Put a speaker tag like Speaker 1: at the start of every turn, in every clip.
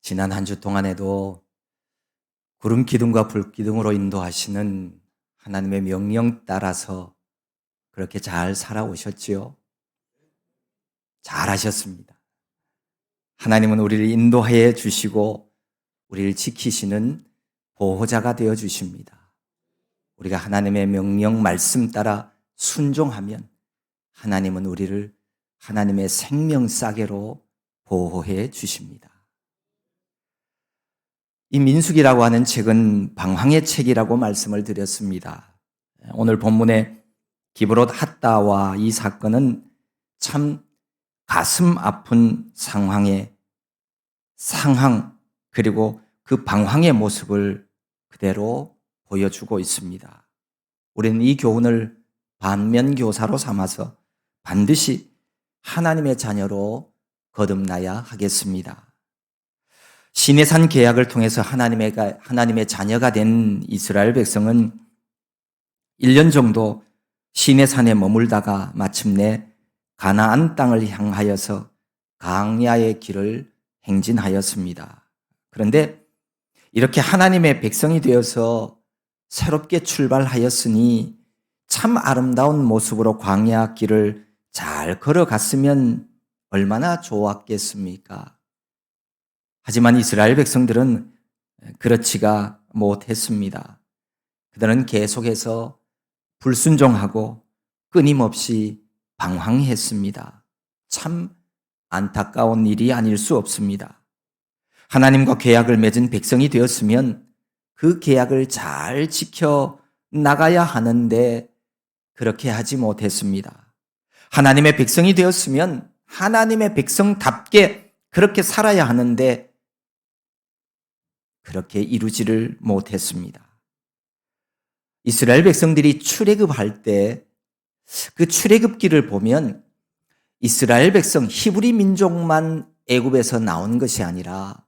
Speaker 1: 지난 한 주 동안에도 구름 기둥과 불 기둥으로 인도하시는 하나님의 명령 따라서 그렇게 잘 살아오셨지요? 잘하셨습니다. 하나님은 우리를 인도해 주시고 우리를 지키시는 보호자가 되어 주십니다. 우리가 하나님의 명령 말씀 따라 순종하면 하나님은 우리를 하나님의 생명싸개로 보호해 주십니다. 이 민수기라고 하는 책은 방황의 책이라고 말씀을 드렸습니다. 오늘 본문의 기브롯 핫다와 이 사건은 참 가슴 아픈 상황 그리고 그 방황의 모습을 그대로 보여주고 있습니다. 우리는 이 교훈을 반면교사로 삼아서 반드시 하나님의 자녀로 거듭나야 하겠습니다. 시내산 계약을 통해서 하나님의 자녀가 된 이스라엘 백성은 1년 정도 시내산에 머물다가 마침내 가나안 땅을 향하여서 광야의 길을 행진하였습니다. 그런데 이렇게 하나님의 백성이 되어서 새롭게 출발하였으니 참 아름다운 모습으로 광야 길을 잘 걸어갔으면 얼마나 좋았겠습니까? 하지만 이스라엘 백성들은 그렇지가 못했습니다. 그들은 계속해서 불순종하고 끊임없이 방황했습니다. 참 안타까운 일이 아닐 수 없습니다. 하나님과 계약을 맺은 백성이 되었으면 그 계약을 잘 지켜 나가야 하는데 그렇게 하지 못했습니다. 하나님의 백성이 되었으면 하나님의 백성답게 그렇게 살아야 하는데 그렇게 이루지를 못했습니다. 이스라엘 백성들이 출애굽할 때 그 출애굽기를 보면 이스라엘 백성 히브리 민족만 애굽에서 나온 것이 아니라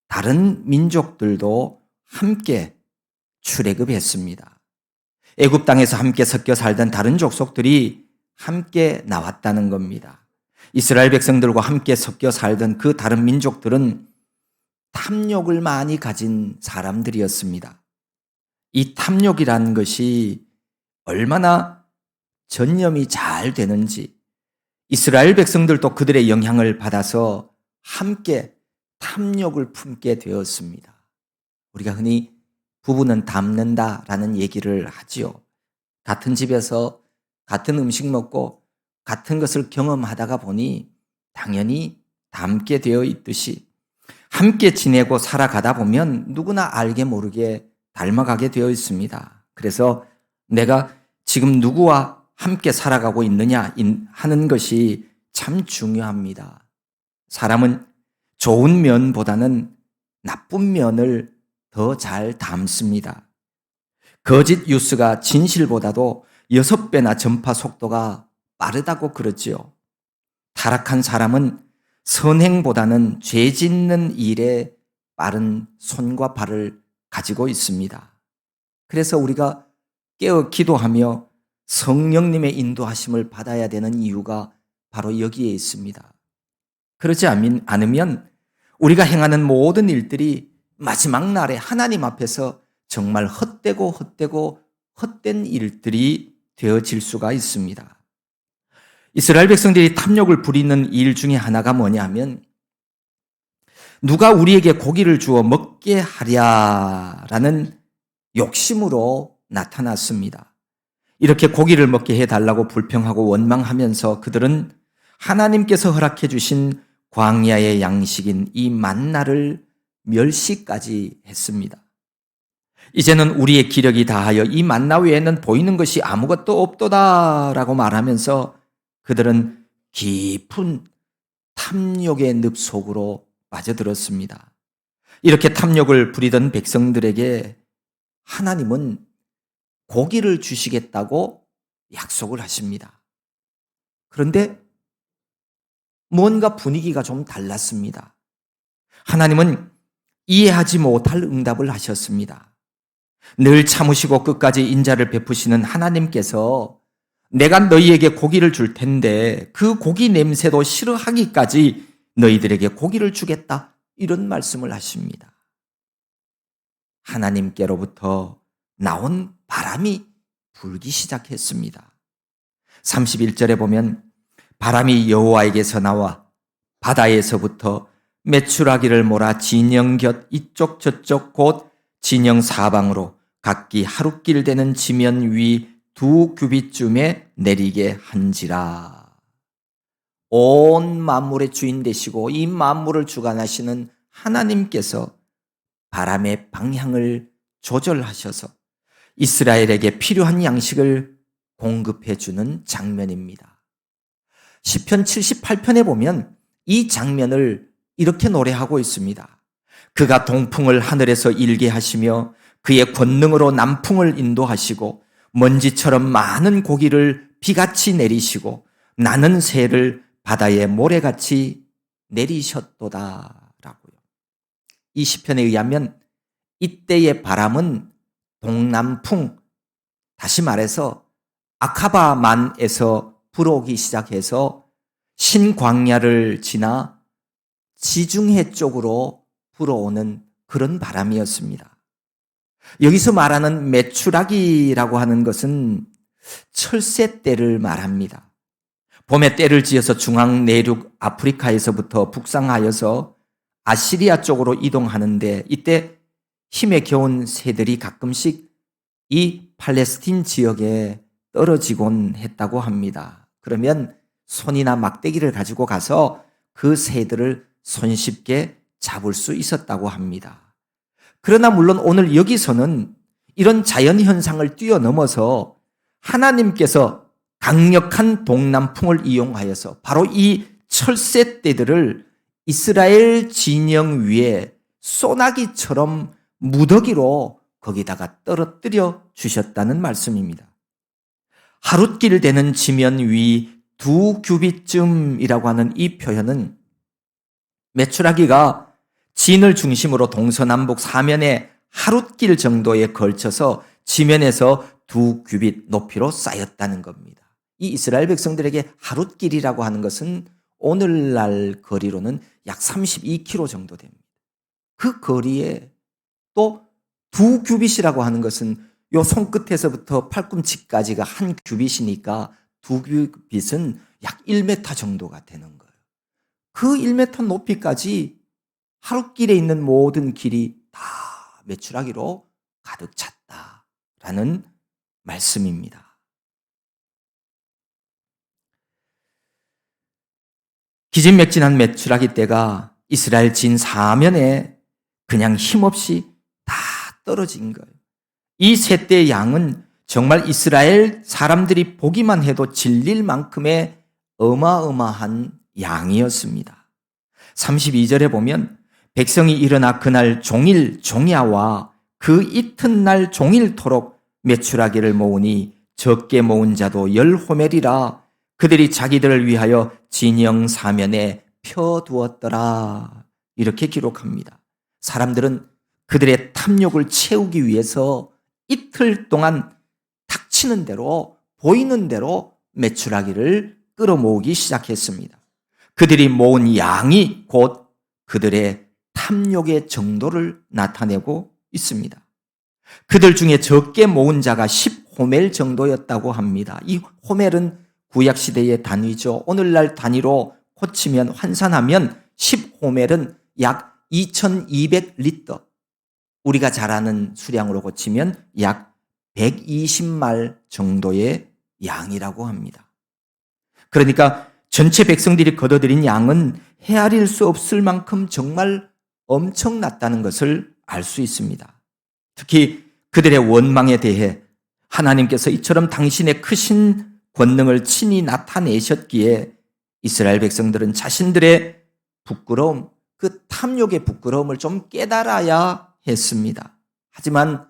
Speaker 1: 다른 민족들도 함께 출애굽했습니다. 애굽 땅에서 함께 섞여 살던 다른 족속들이 함께 나왔다는 겁니다. 이스라엘 백성들과 함께 섞여 살던 그 다른 민족들은 탐욕을 많이 가진 사람들이었습니다. 이 탐욕이라는 것이 얼마나 전념이 잘 되는지 이스라엘 백성들도 그들의 영향을 받아서 함께 탐욕을 품게 되었습니다. 우리가 흔히 부부는 닮는다라는 얘기를 하지요. 같은 집에서 같은 음식 먹고 같은 것을 경험하다가 보니 당연히 닮게 되어 있듯이 함께 지내고 살아가다 보면 누구나 알게 모르게 닮아가게 되어 있습니다. 그래서 내가 지금 누구와 함께 살아가고 있느냐 하는 것이 참 중요합니다. 사람은 좋은 면보다는 나쁜 면을 더 잘 담습니다. 거짓 뉴스가 진실보다도 6배나 전파 속도가 빠르다고 그러지요. 타락한 사람은 선행보다는 죄 짓는 일에 빠른 손과 발을 가지고 있습니다. 그래서 우리가 깨어 기도하며 성령님의 인도하심을 받아야 되는 이유가 바로 여기에 있습니다. 그렇지 않으면 우리가 행하는 모든 일들이 마지막 날에 하나님 앞에서 정말 헛된 일들이 되어질 수가 있습니다. 이스라엘 백성들이 탐욕을 부리는 일 중에 하나가 뭐냐면 누가 우리에게 고기를 주어 먹게 하랴라는 욕심으로 나타났습니다. 이렇게 고기를 먹게 해달라고 불평하고 원망하면서 그들은 하나님께서 허락해 주신 광야의 양식인 이 만나를 멸시까지 했습니다. 이제는 우리의 기력이 다하여 이 만나 외에는 보이는 것이 아무것도 없도다라고 말하면서 그들은 깊은 탐욕의 늪속으로 빠져들었습니다. 이렇게 탐욕을 부리던 백성들에게 하나님은 고기를 주시겠다고 약속을 하십니다. 그런데 뭔가 분위기가 좀 달랐습니다. 하나님은 이해하지 못할 응답을 하셨습니다. 늘 참으시고 끝까지 인자를 베푸시는 하나님께서 내가 너희에게 고기를 줄 텐데 그 고기 냄새도 싫어하기까지 너희들에게 고기를 주겠다 이런 말씀을 하십니다. 하나님께로부터 나온 바람이 불기 시작했습니다. 31절에 보면 바람이 여호와에게서 나와 바다에서부터 메추라기를 몰아 진영 곁 이쪽 저쪽 곧 진영 사방으로 각기 하룻길 되는 지면 위 2규빗쯤에 내리게 한지라. 온 만물의 주인 되시고 이 만물을 주관하시는 하나님께서 바람의 방향을 조절하셔서 이스라엘에게 필요한 양식을 공급해 주는 장면입니다. 시편 78편에 보면 이 장면을 이렇게 노래하고 있습니다. 그가 동풍을 하늘에서 일게 하시며 그의 권능으로 남풍을 인도하시고 먼지처럼 많은 고기를 비같이 내리시고 나는 새를 바다에 모래같이 내리셨도다 라고요. 이 시편에 의하면 이때의 바람은 동남풍, 다시 말해서 아카바만에서 불어오기 시작해서 신광야를 지나 지중해 쪽으로 불어오는 그런 바람이었습니다. 여기서 말하는 메추라기라고 하는 것은 철새 떼를 말합니다. 봄에 떼를 지어서 중앙 내륙 아프리카에서부터 북상하여서 아시리아 쪽으로 이동하는데 이때 힘에 겨운 새들이 가끔씩 이 팔레스틴 지역에 떨어지곤 했다고 합니다. 그러면 손이나 막대기를 가지고 가서 그 새들을 손쉽게 잡을 수 있었다고 합니다. 그러나 물론 오늘 여기서는 이런 자연현상을 뛰어넘어서 하나님께서 강력한 동남풍을 이용하여서 바로 이 철새떼들을 이스라엘 진영 위에 소나기처럼 무더기로 거기다가 떨어뜨려 주셨다는 말씀입니다. 하룻길 되는 지면 위 2규빗쯤이라고 하는 이 표현은 메추라기가 진을 중심으로 동서남북 사면에 하룻길 정도에 걸쳐서 지면에서 2규빗 높이로 쌓였다는 겁니다. 이 이스라엘 백성들에게 하룻길이라고 하는 것은 오늘날 거리로는 약 32km 정도 됩니다. 그 거리에 또 2규빗이라고 하는 것은 요 손끝에서부터 팔꿈치까지가 한 규빗이니까 2규빗은 약 1m 정도가 되는 거예요. 그 1m 높이까지 하룻길에 있는 모든 길이 다 메추라기로 가득 찼다라는 말씀입니다. 기진맥진한 메추라기 떼가 이스라엘 진 사면에 그냥 힘없이 다 떨어진 거예요. 이 세 떼의 양은 정말 이스라엘 사람들이 보기만 해도 질릴 만큼의 어마어마한 양이었습니다. 32절에 보면 백성이 일어나 그날 종일 종야와 그 이튿날 종일토록 메추라기를 모으니 적게 모은 자도 10호멜이라 그들이 자기들을 위하여 진영 사면에 펴두었더라. 이렇게 기록합니다. 사람들은 그들의 탐욕을 채우기 위해서 이틀 동안 닥치는 대로 보이는 대로 메추라기를 끌어모으기 시작했습니다. 그들이 모은 양이 곧 그들의 탐욕의 정도를 나타내고 있습니다. 그들 중에 적게 모은 자가 10호멜 정도였다고 합니다. 이 호멜은 구약시대의 단위죠. 오늘날 단위로 고치면 환산하면 10호멜은 약 2200리터, 우리가 잘 아는 수량으로 고치면 약 120말 정도의 양이라고 합니다. 그러니까 전체 백성들이 거둬들인 양은 헤아릴 수 없을 만큼 정말 엄청났다는 것을 알 수 있습니다. 특히 그들의 원망에 대해 하나님께서 이처럼 당신의 크신 권능을 친히 나타내셨기에 이스라엘 백성들은 자신들의 부끄러움, 그 탐욕의 부끄러움을 좀 깨달아야 했습니다. 하지만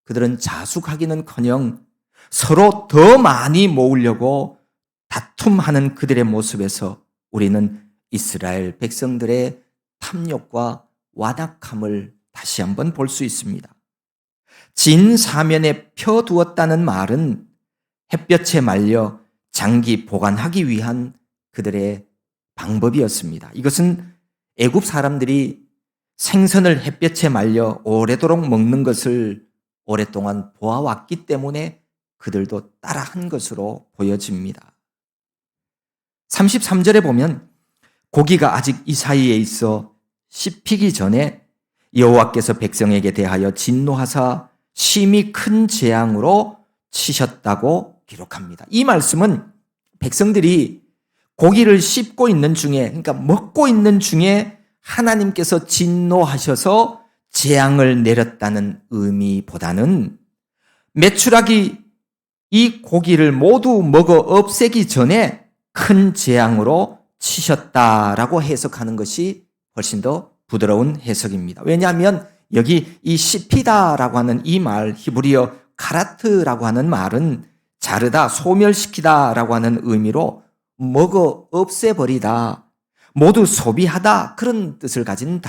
Speaker 1: 그들은 자숙하기는커녕 서로 더 많이 모으려고 다툼하는 그들의 모습에서 우리는 이스라엘 백성들의 탐욕과 완악함을 다시 한번 볼 수 있습니다. 진 사면에 펴두었다는 말은 햇볕에 말려 장기 보관하기 위한 그들의 방법이었습니다. 이것은 애굽 사람들이 생선을 햇볕에 말려 오래도록 먹는 것을 오랫동안 보아왔기 때문에 그들도 따라한 것으로 보여집니다. 33절에 보면 고기가 아직 이 사이에 있어 씹히기 전에 여호와께서 백성에게 대하여 진노하사 심히 큰 재앙으로 치셨다고 기록합니다. 이 말씀은 백성들이 고기를 씹고 있는 중에, 그러니까 먹고 있는 중에 하나님께서 진노하셔서 재앙을 내렸다는 의미보다는 메추라기 이 고기를 모두 먹어 없애기 전에 큰 재앙으로 치셨다라고 해석하는 것이 훨씬 더 부드러운 해석입니다. 왜냐하면 여기 이 씹히다라고 하는 이 말, 히브리어 카라트라고 하는 말은 자르다, 소멸시키다라고 하는 의미로 먹어 없애버리다, 모두 소비하다, 그런 뜻을 가진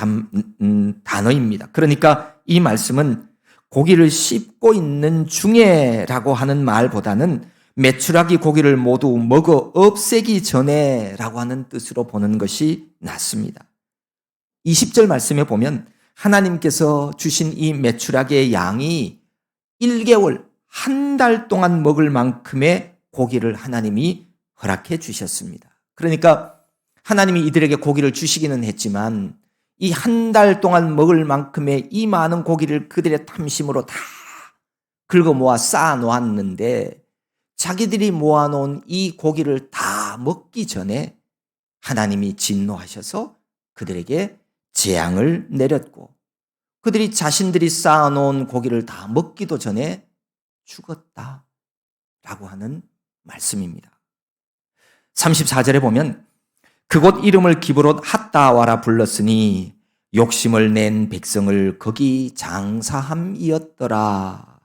Speaker 1: 단어입니다. 그러니까 이 말씀은 고기를 씹고 있는 중에라고 하는 말보다는 메추라기 고기를 모두 먹어 없애기 전에라고 하는 뜻으로 보는 것이 낫습니다. 20절 말씀에 보면 하나님께서 주신 이 메추라기의 양이 1개월, 한 달 동안 먹을 만큼의 고기를 하나님이 허락해 주셨습니다. 그러니까 하나님이 이들에게 고기를 주시기는 했지만 이 한 달 동안 먹을 만큼의 이 많은 고기를 그들의 탐심으로 다 긁어 모아 쌓아 놓았는데 자기들이 모아놓은 이 고기를 다 먹기 전에 하나님이 진노하셔서 그들에게 재앙을 내렸고 그들이 자신들이 쌓아놓은 고기를 다 먹기도 전에 죽었다라고 하는 말씀입니다. 34절에 보면 그곳 이름을 기브롯 핫다와라 불렀으니 욕심을 낸 백성을 거기 장사함이었더라.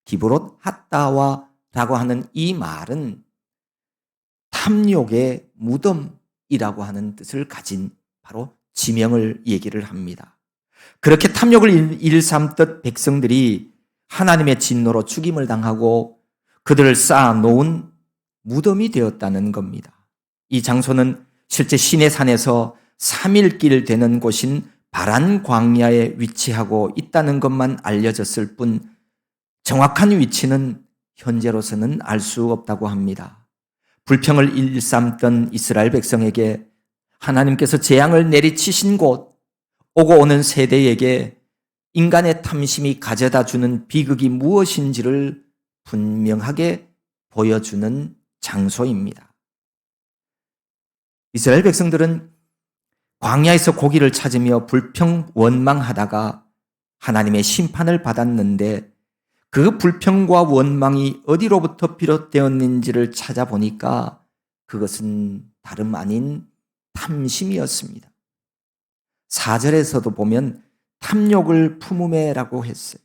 Speaker 1: 기브롯 핫다와라고 하는 이 말은 탐욕의 무덤이라고 하는 뜻을 가진 바로 지명을 얘기를 합니다. 그렇게 탐욕을 일삼듯 백성들이 하나님의 진노로 죽임을 당하고 그들을 쌓아놓은 무덤이 되었다는 겁니다. 이 장소는 실제 시내산에서 3일길 되는 곳인 바란 광야에 위치하고 있다는 것만 알려졌을 뿐 정확한 위치는 현재로서는 알 수 없다고 합니다. 불평을 일삼던 이스라엘 백성에게 하나님께서 재앙을 내리치신 곳, 오고 오는 세대에게 인간의 탐심이 가져다 주는 비극이 무엇인지를 분명하게 보여주는 장소입니다. 이스라엘 백성들은 광야에서 고기를 찾으며 불평 원망하다가 하나님의 심판을 받았는데 그 불평과 원망이 어디로부터 비롯되었는지를 찾아보니까 그것은 다름 아닌 탐심이었습니다. 4절에서도 보면 탐욕을 품음에라고 했어요.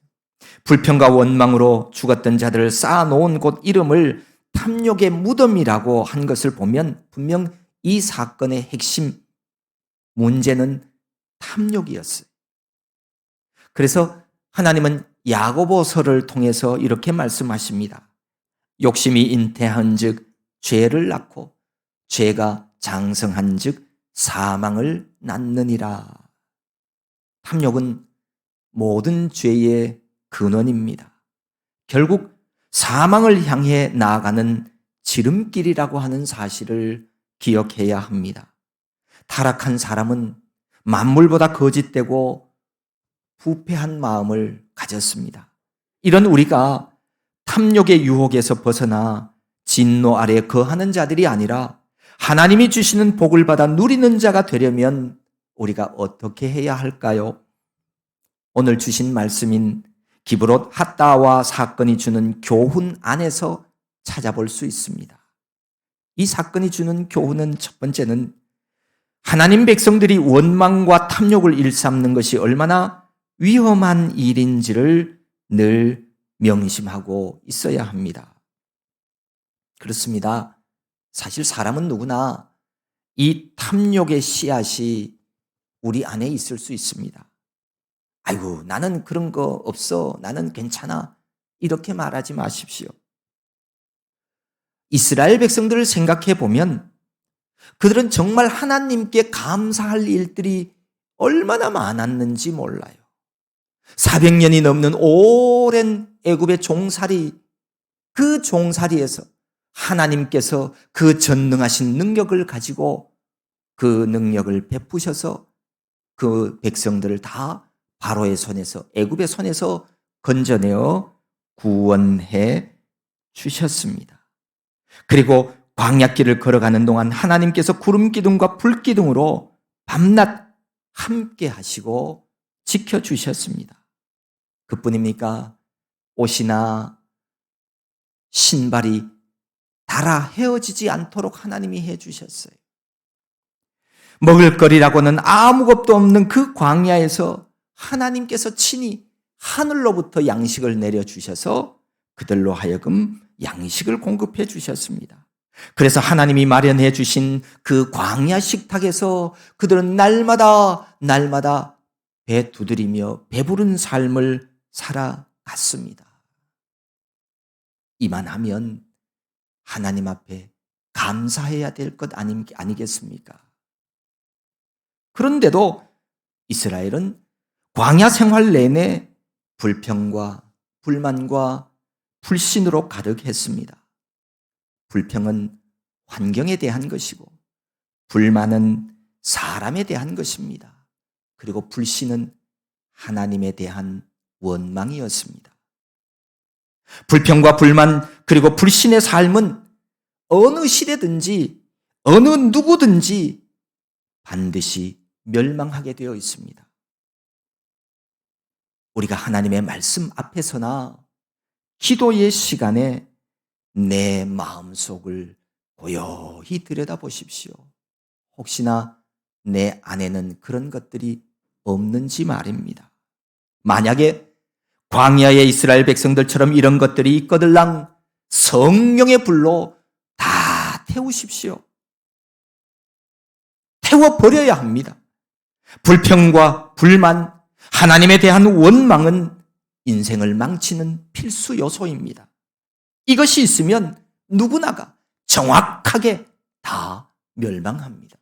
Speaker 1: 불평과 원망으로 죽었던 자들을 쌓아놓은 곳 이름을 탐욕의 무덤이라고 한 것을 보면 분명 이 사건의 핵심 문제는 탐욕이었어요. 그래서 하나님은 야고보서를 통해서 이렇게 말씀하십니다. 욕심이 잉태한즉 죄를 낳고 죄가 장성한즉 사망을 낳느니라. 탐욕은 모든 죄의 근원입니다. 결국 사망을 향해 나아가는 지름길이라고 하는 사실을 기억해야 합니다. 타락한 사람은 만물보다 거짓되고 부패한 마음을 가졌습니다. 이런 우리가 탐욕의 유혹에서 벗어나 진노 아래 거하는 자들이 아니라 하나님이 주시는 복을 받아 누리는 자가 되려면 우리가 어떻게 해야 할까요? 오늘 주신 말씀인 기브롯 핫다와 사건이 주는 교훈 안에서 찾아볼 수 있습니다. 이 사건이 주는 교훈은 첫 번째는 하나님 백성들이 원망과 탐욕을 일삼는 것이 얼마나 위험한 일인지를 늘 명심하고 있어야 합니다. 그렇습니다. 사실 사람은 누구나 이 탐욕의 씨앗이 우리 안에 있을 수 있습니다. 아이고, 나는 그런 거 없어. 나는 괜찮아. 이렇게 말하지 마십시오. 이스라엘 백성들을 생각해 보면 그들은 정말 하나님께 감사할 일들이 얼마나 많았는지 몰라요. 400년이 넘는 오랜 애굽의 종살이, 그 종살이에서 하나님께서 그 전능하신 능력을 가지고 그 능력을 베푸셔서 그 백성들을 다 바로의 손에서, 애굽의 손에서 건져내어 구원해 주셨습니다. 그리고 광야길을 걸어가는 동안 하나님께서 구름 기둥과 불 기둥으로 밤낮 함께 하시고 지켜주셨습니다. 그뿐입니까? 옷이나 신발이 닳아 헤어지지 않도록 하나님이 해주셨어요. 먹을거리라고는 아무것도 없는 그 광야에서 하나님께서 친히 하늘로부터 양식을 내려주셔서 그들로 하여금 양식을 공급해 주셨습니다. 그래서 하나님이 마련해 주신 그 광야 식탁에서 그들은 날마다 배 두드리며 배부른 삶을 살아갔습니다. 이만하면 하나님 앞에 감사해야 될 것 아니겠습니까? 그런데도 이스라엘은 광야 생활 내내 불평과 불만과 불신으로 가득했습니다. 불평은 환경에 대한 것이고 불만은 사람에 대한 것입니다. 그리고 불신은 하나님에 대한 원망이었습니다. 불평과 불만 그리고 불신의 삶은 어느 시대든지 어느 누구든지 반드시 멸망하게 되어 있습니다. 우리가 하나님의 말씀 앞에서나 기도의 시간에 내 마음속을 고요히 들여다보십시오. 혹시나 내 안에는 그런 것들이 없는지 말입니다. 만약에 광야의 이스라엘 백성들처럼 이런 것들이 있거들랑 성령의 불로 다 태우십시오. 태워버려야 합니다. 불평과 불만, 하나님에 대한 원망은 인생을 망치는 필수 요소입니다. 이것이 있으면 누구나가 정확하게 다 멸망합니다.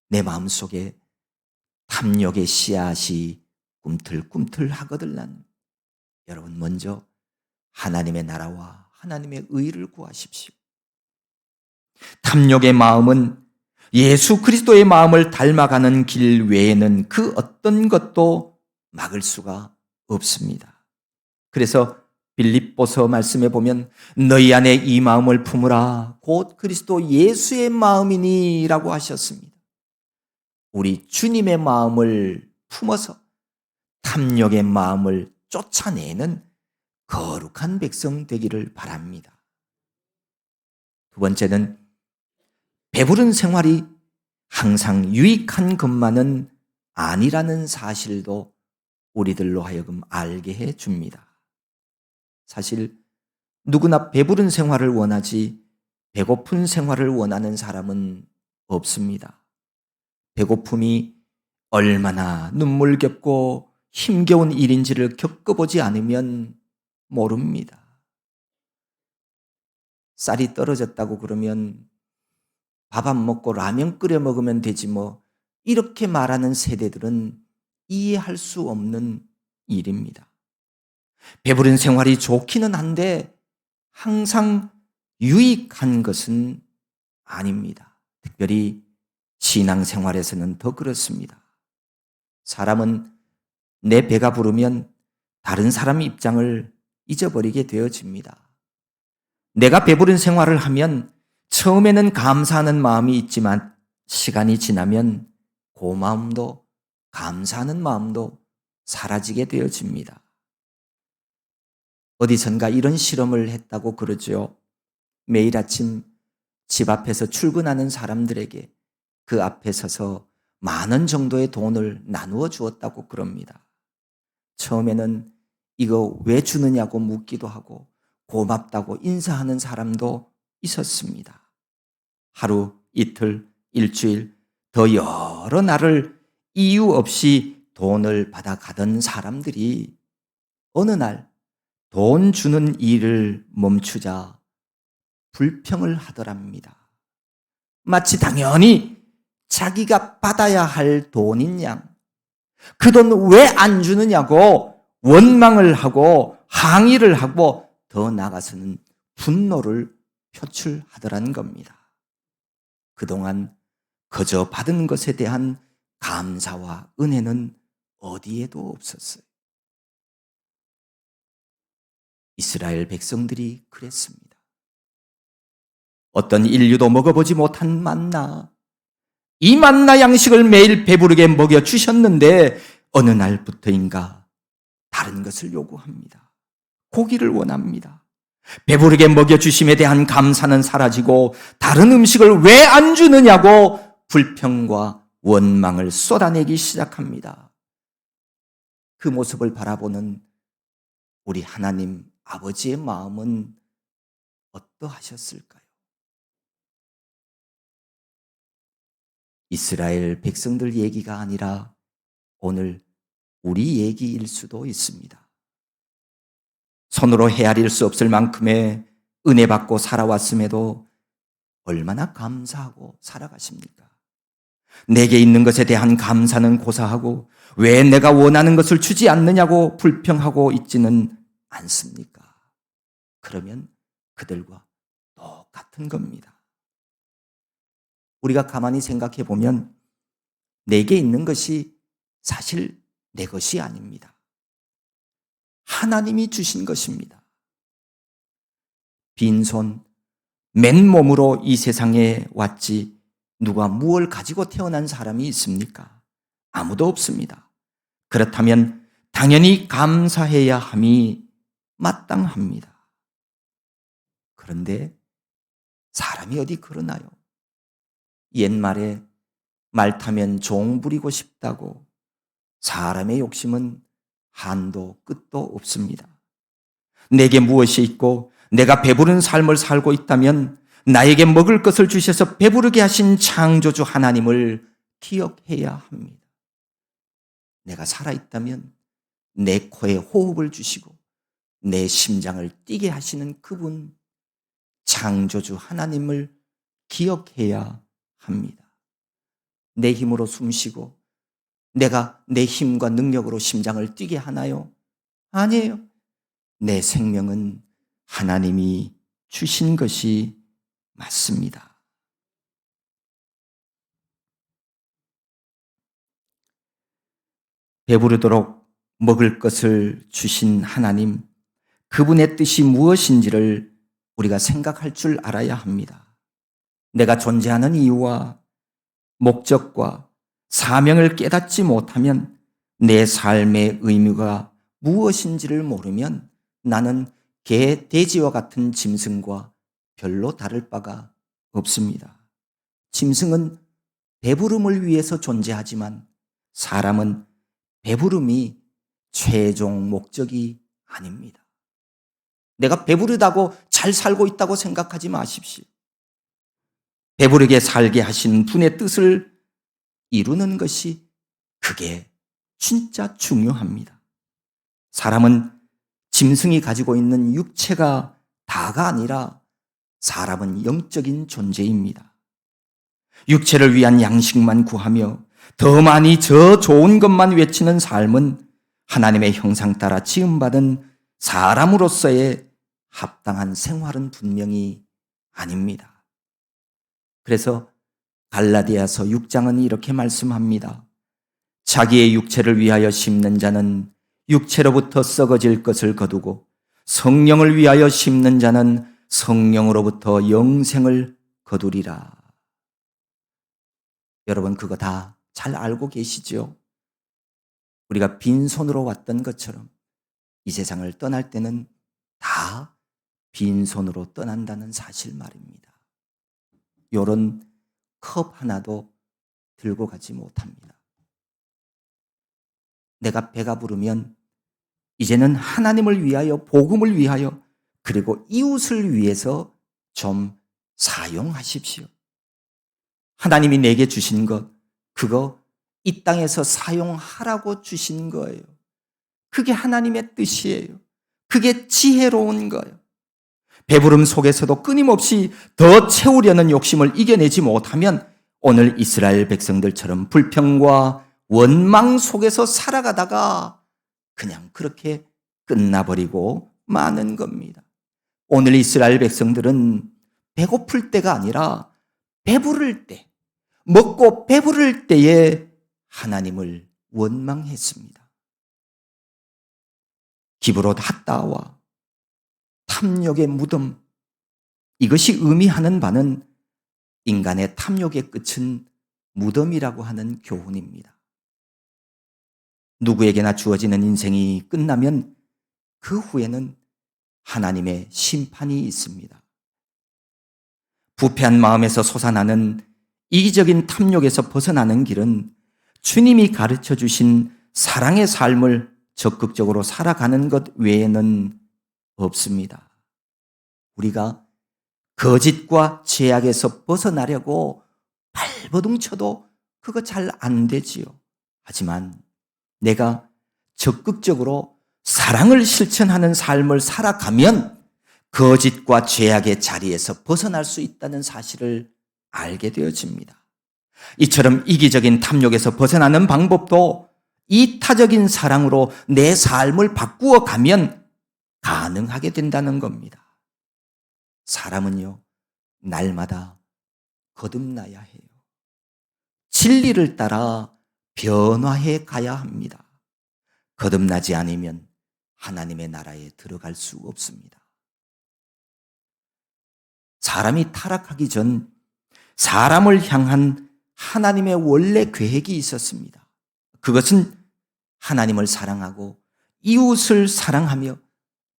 Speaker 1: 내 마음속에 탐욕의 씨앗이 꿈틀꿈틀 하거들란 여러분 먼저 하나님의 나라와 하나님의 의를 구하십시오. 탐욕의 마음은 예수 그리스도의 마음을 닮아가는 길 외에는 그 어떤 것도 막을 수가 없습니다. 그래서 빌립보서 말씀에 보면 너희 안에 이 마음을 품으라 곧 그리스도 예수의 마음이니 라고 하셨습니다. 우리 주님의 마음을 품어서 탐욕의 마음을 쫓아내는 거룩한 백성 되기를 바랍니다. 두 번째는 배부른 생활이 항상 유익한 것만은 아니라는 사실도 우리들로 하여금 알게 해 줍니다. 사실 누구나 배부른 생활을 원하지 배고픈 생활을 원하는 사람은 없습니다. 배고픔이 얼마나 눈물겹고 힘겨운 일인지를 겪어보지 않으면 모릅니다. 쌀이 떨어졌다고 그러면 밥 안 먹고 라면 끓여 먹으면 되지 뭐, 이렇게 말하는 세대들은 이해할 수 없는 일입니다. 배부른 생활이 좋기는 한데 항상 유익한 것은 아닙니다. 특별히 신앙생활에서는 더 그렇습니다. 사람은 내 배가 부르면 다른 사람 입장을 잊어버리게 되어집니다. 내가 배부른 생활을 하면 처음에는 감사하는 마음이 있지만 시간이 지나면 고마움도 감사하는 마음도 사라지게 되어집니다. 어디선가 이런 실험을 했다고 그러죠. 매일 아침 집 앞에서 출근하는 사람들에게 그 앞에 서서 10,000원 정도의 돈을 나누어 주었다고 그럽니다. 처음에는 이거 왜 주느냐고 묻기도 하고 고맙다고 인사하는 사람도 있었습니다. 하루, 이틀, 일주일, 더 여러 날을 이유 없이 돈을 받아가던 사람들이 어느 날 돈 주는 일을 멈추자 불평을 하더랍니다. 마치 당연히 자기가 받아야 할 돈인 양, 그 돈 왜 안 주느냐고 원망을 하고 항의를 하고 더 나아가서는 분노를 표출하더라는 겁니다. 그동안 그저 받은 것에 대한 감사와 은혜는 어디에도 없었어요. 이스라엘 백성들이 그랬습니다. 어떤 인류도 먹어보지 못한 만나, 이 만나 양식을 매일 배부르게 먹여주셨는데 어느 날부터인가 다른 것을 요구합니다. 고기를 원합니다. 배부르게 먹여주심에 대한 감사는 사라지고 다른 음식을 왜 안 주느냐고 불평과 원망을 쏟아내기 시작합니다. 그 모습을 바라보는 우리 하나님 아버지의 마음은 어떠하셨을까요? 이스라엘 백성들 얘기가 아니라 오늘 우리 얘기일 수도 있습니다. 손으로 헤아릴 수 없을 만큼의 은혜 받고 살아왔음에도 얼마나 감사하고 살아가십니까? 내게 있는 것에 대한 감사는 고사하고 왜 내가 원하는 것을 주지 않느냐고 불평하고 있지는 않습니까? 그러면 그들과 똑같은 겁니다. 우리가 가만히 생각해 보면 내게 있는 것이 사실 내 것이 아닙니다. 하나님이 주신 것입니다. 빈손, 맨몸으로 이 세상에 왔지 누가 무엇을 가지고 태어난 사람이 있습니까? 아무도 없습니다. 그렇다면 당연히 감사해야 함이 마땅합니다. 그런데 사람이 어디 그러나요? 옛말에 말 타면 종 부리고 싶다고 사람의 욕심은 한도 끝도 없습니다. 내게 무엇이 있고 내가 배부른 삶을 살고 있다면 나에게 먹을 것을 주셔서 배부르게 하신 창조주 하나님을 기억해야 합니다. 내가 살아있다면 내 코에 호흡을 주시고 내 심장을 뛰게 하시는 그분, 창조주 하나님을 기억해야 합니다. 내 힘으로 숨쉬고 내가 내 힘과 능력으로 심장을 뛰게 하나요? 아니에요. 내 생명은 하나님이 주신 것이 맞습니다. 배부르도록 먹을 것을 주신 하나님, 그분의 뜻이 무엇인지를 우리가 생각할 줄 알아야 합니다. 내가 존재하는 이유와 목적과 사명을 깨닫지 못하면 내 삶의 의미가 무엇인지를 모르면 나는 개, 돼지와 같은 짐승과 별로 다를 바가 없습니다. 짐승은 배부름을 위해서 존재하지만 사람은 배부름이 최종 목적이 아닙니다. 내가 배부르다고 잘 살고 있다고 생각하지 마십시오. 배부르게 살게 하신 분의 뜻을 이루는 것이 그게 진짜 중요합니다. 사람은 짐승이 가지고 있는 육체가 다가 아니라 사람은 영적인 존재입니다. 육체를 위한 양식만 구하며 더 많이 저 좋은 것만 외치는 삶은 하나님의 형상 따라 지음받은 사람으로서의 합당한 생활은 분명히 아닙니다. 그래서 갈라디아서 6장은 이렇게 말씀합니다. 자기의 육체를 위하여 심는 자는 육체로부터 썩어질 것을 거두고 성령을 위하여 심는 자는 성령으로부터 영생을 거두리라. 여러분 그거 다 잘 알고 계시죠? 우리가 빈손으로 왔던 것처럼 이 세상을 떠날 때는 다 빈손으로 떠난다는 사실 말입니다. 요런 컵 하나도 들고 가지 못합니다. 내가 배가 부르면 이제는 하나님을 위하여, 복음을 위하여, 그리고 이웃을 위해서 좀 사용하십시오. 하나님이 내게 주신 것, 그거 이 땅에서 사용하라고 주신 거예요. 그게 하나님의 뜻이에요. 그게 지혜로운 거예요. 배부름 속에서도 끊임없이 더 채우려는 욕심을 이겨내지 못하면 오늘 이스라엘 백성들처럼 불평과 원망 속에서 살아가다가 그냥 그렇게 끝나버리고 마는 겁니다. 오늘 이스라엘 백성들은 배고플 때가 아니라 배부를 때, 먹고 배부를 때에 하나님을 원망했습니다. 기브롯 핫다와 탐욕의 무덤, 이것이 의미하는 바는 인간의 탐욕의 끝은 무덤이라고 하는 교훈입니다. 누구에게나 주어지는 인생이 끝나면 그 후에는 하나님의 심판이 있습니다. 부패한 마음에서 솟아나는 이기적인 탐욕에서 벗어나는 길은 주님이 가르쳐 주신 사랑의 삶을 적극적으로 살아가는 것 외에는 없습니다. 우리가 거짓과 죄악에서 벗어나려고 발버둥 쳐도 그거 잘 안 되지요. 하지만 내가 적극적으로 사랑을 실천하는 삶을 살아가면 거짓과 죄악의 자리에서 벗어날 수 있다는 사실을 알게 되어집니다. 이처럼 이기적인 탐욕에서 벗어나는 방법도 이타적인 사랑으로 내 삶을 바꾸어 가면 가능하게 된다는 겁니다. 사람은요, 날마다 거듭나야 해요. 진리를 따라 변화해 가야 합니다. 거듭나지 않으면 하나님의 나라에 들어갈 수 없습니다. 사람이 타락하기 전 사람을 향한 하나님의 원래 계획이 있었습니다. 그것은 하나님을 사랑하고 이웃을 사랑하며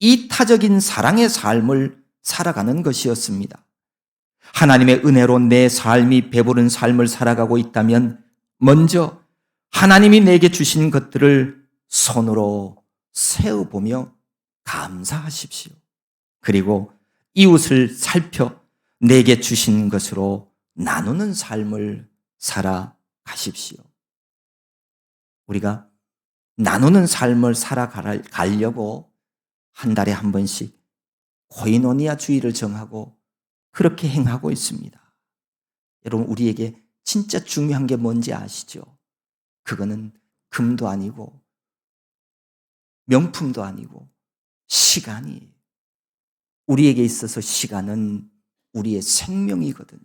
Speaker 1: 이타적인 사랑의 삶을 살아가는 것이었습니다. 하나님의 은혜로 내 삶이 배부른 삶을 살아가고 있다면 먼저 하나님이 내게 주신 것들을 손으로 세어보며 감사하십시오. 그리고 이웃을 살펴 내게 주신 것으로 나누는 삶을 살아가십시오. 우리가 나누는 삶을 살아가려고 한 달에 한 번씩 코이노니아 주일을 정하고 그렇게 행하고 있습니다. 여러분, 우리에게 진짜 중요한 게 뭔지 아시죠? 그거는 금도 아니고 명품도 아니고 시간이에요. 우리에게 있어서 시간은 우리의 생명이거든요.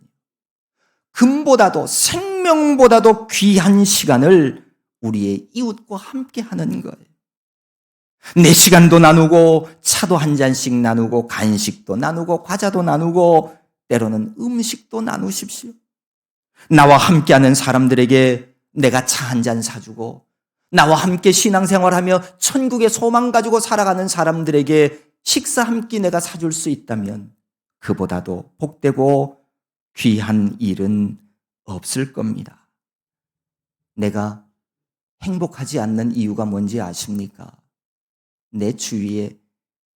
Speaker 1: 금보다도 생명보다도 귀한 시간을 우리의 이웃과 함께 하는 거예요. 내 시간도 나누고 차도 한 잔씩 나누고 간식도 나누고 과자도 나누고 때로는 음식도 나누십시오. 나와 함께하는 사람들에게 내가 차 한 잔 사주고 나와 함께 신앙생활하며 천국의 소망 가지고 살아가는 사람들에게 식사 한 끼 내가 사줄 수 있다면 그보다도 복되고 귀한 일은 없을 겁니다. 내가 행복하지 않는 이유가 뭔지 아십니까? 내 주위에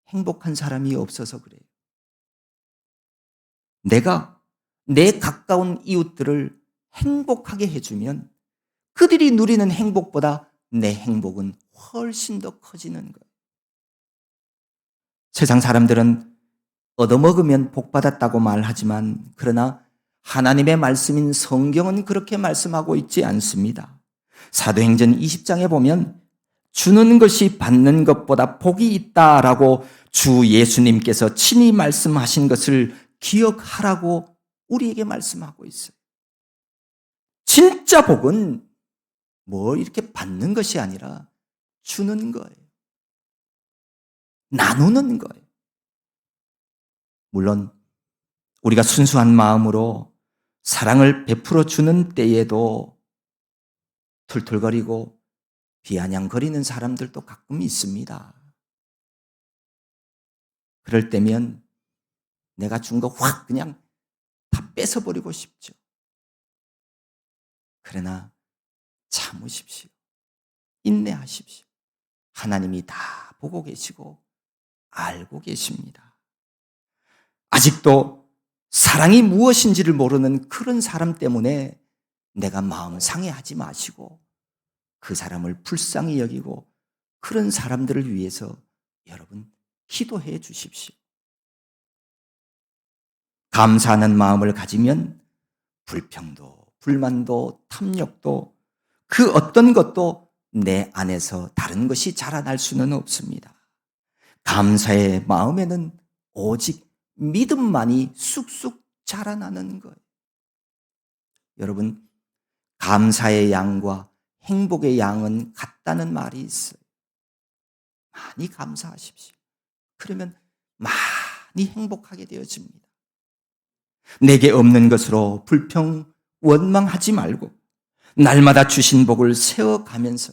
Speaker 1: 행복한 사람이 없어서 그래요. 내가 내 가까운 이웃들을 행복하게 해주면 그들이 누리는 행복보다 내 행복은 훨씬 더 커지는 거예요. 세상 사람들은 얻어먹으면 복받았다고 말하지만 그러나 하나님의 말씀인 성경은 그렇게 말씀하고 있지 않습니다. 사도행전 20장에 보면 주는 것이 받는 것보다 복이 있다라고 주 예수님께서 친히 말씀하신 것을 기억하라고 우리에게 말씀하고 있어요. 진짜 복은 뭐 이렇게 받는 것이 아니라 주는 거예요. 나누는 거예요. 물론 우리가 순수한 마음으로 사랑을 베풀어 주는 때에도 툴툴거리고 비아냥거리는 사람들도 가끔 있습니다. 그럴 때면 내가 준 거 확 그냥 다 뺏어버리고 싶죠. 그러나 참으십시오. 인내하십시오. 하나님이 다 보고 계시고 알고 계십니다. 아직도 사랑이 무엇인지를 모르는 그런 사람 때문에 내가 마음 상해하지 마시고 그 사람을 불쌍히 여기고 그런 사람들을 위해서 여러분 기도해 주십시오. 감사하는 마음을 가지면 불평도 불만도 탐욕도 그 어떤 것도 내 안에서 다른 것이 자라날 수는 없습니다. 감사의 마음에는 오직 믿음만이 쑥쑥 자라나는 거예요. 여러분, 감사의 양과 행복의 양은 같다는 말이 있어요. 많이 감사하십시오. 그러면 많이 행복하게 되어집니다. 내게 없는 것으로 불평, 원망하지 말고 날마다 주신 복을 세워가면서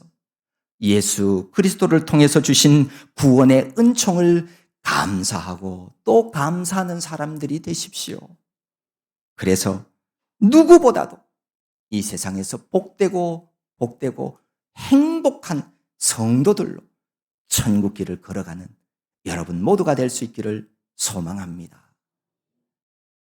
Speaker 1: 예수 그리스도를 통해서 주신 구원의 은총을 감사하고 또 감사하는 사람들이 되십시오. 그래서 누구보다도 이 세상에서 복되고 행복한 성도들로 천국길을 걸어가는 여러분 모두가 될 수 있기를 소망합니다.